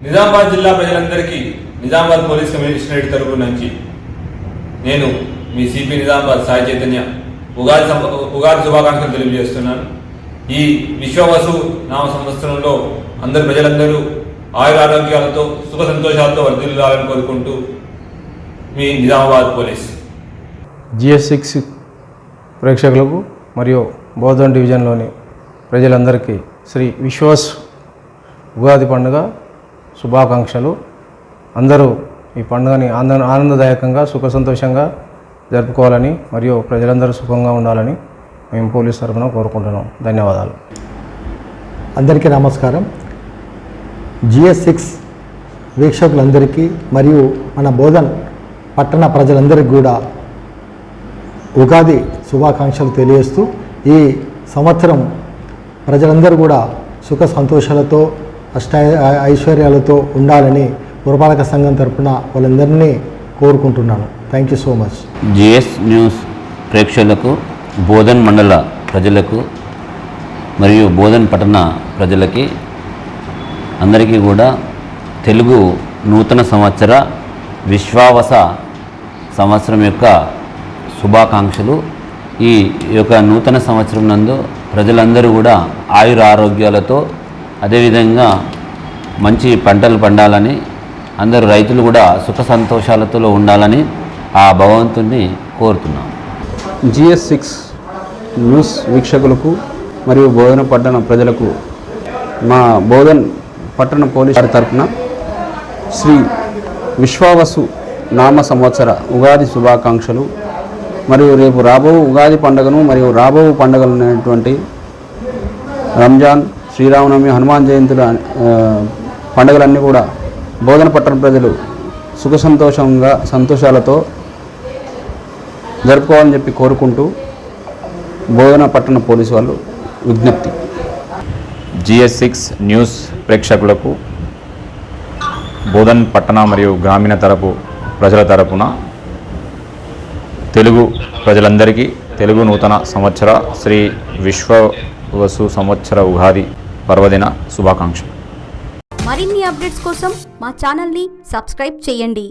నిజామాబాద్ జిల్లా ప్రజలందరికీ Nizamabad police commissionerate తరపు నుంచి నేను మీ సిపి నిజామాబాద్ సాయి చైతన్య ఉగాది శుభాకాంక్షలు తెలియజేస్తున్నాను. ఈ విశ్వవసు నామ సంవత్సరంలో ప్రజలందరూ ఆయురారోగ్యాలతో సుఖ సంతోషాలతో వర్ధిల్లాలని కోరుకుంటూ మీ నిజామాబాద్ పోలీస్. GS6 ప్రేక్షకులకు మరియు బోధన్ డివిజన్లోని ప్రజలందరికీ శ్రీ విశ్వాస్ ఉగాది పండుగ శుభాకాంక్షలు. అందరూ ఈ పండుగని ఆనందదాయకంగా సుఖ సంతోషంగా జరుపుకోవాలని మరియు ప్రజలందరూ సుఖంగా ఉండాలని మేము పోలీస్ తరఫున కోరుకుంటున్నాం. ధన్యవాదాలు. అందరికీ నమస్కారం. GS6 వీక్షకులందరికీ మరియు మన బోధన్ పట్టణ ప్రజలందరికీ కూడా ఉగాది శుభాకాంక్షలు తెలియజేస్తూ ఈ సంవత్సరం ప్రజలందరూ కూడా సుఖ సంతోషాలతో ఐశ్వర్యాలతో ఉండాలని పురపాలక సంఘం తరఫున వాళ్ళందరినీ కోరుకుంటున్నాను. Thank you so much. GS news ప్రేక్షకులకు, బోధన్ మండల ప్రజలకు మరియు బోధన్ పట్టణ ప్రజలకి అందరికీ కూడా తెలుగు నూతన సంవత్సర విశ్వావస సంవత్సరం యొక్క శుభాకాంక్షలు. ఈ యొక్క నూతన సంవత్సరం నందు ప్రజలందరూ కూడా ఆయుర ఆరోగ్యాలతో అదేవిధంగా మంచి పంటలు పండాలని, అందరూ రైతులు కూడా సుఖ సంతోషాలతో ఉండాలని ఆ భగవంతుని కోరుతున్నాం. GS6 న్యూస్ వీక్షకులకు మరియు బోధన పట్టణ ప్రజలకు మా బోధన్ పట్టణ పోలీసు వారి తరఫున శ్రీ విశ్వావసు నామ సంవత్సర ఉగాది శుభాకాంక్షలు. మరియు రేపు రాబో ఉగాది పండుగను మరియు రాబో పండుగలు అనేటువంటి రంజాన్, శ్రీరామనవమి, హనుమాన్ జయంతుల పండుగలన్నీ కూడా బోధన పట్టణ ప్రజలు సుఖ సంతోషాలతో జరుపుకోవాలని చెప్పి కోరుకుంటూ బోధన పట్టణ పోలీసు వాళ్ళు విజ్ఞప్తి. GS6 న్యూస్ ప్రేక్షకులకు బోధన్ పట్టణ మరియు గ్రామీణ ప్రజల తరపున తెలుగు ప్రజలందరికీ తెలుగు నూతన సంవత్సర శ్రీ విశ్వవసు సంవత్సర ఉగాది పర్వదిన శుభాకాంక్షలు. మరిన్ని అప్డేట్స్ కోసం మా ఛానల్ని సబ్స్క్రైబ్ చేయండి.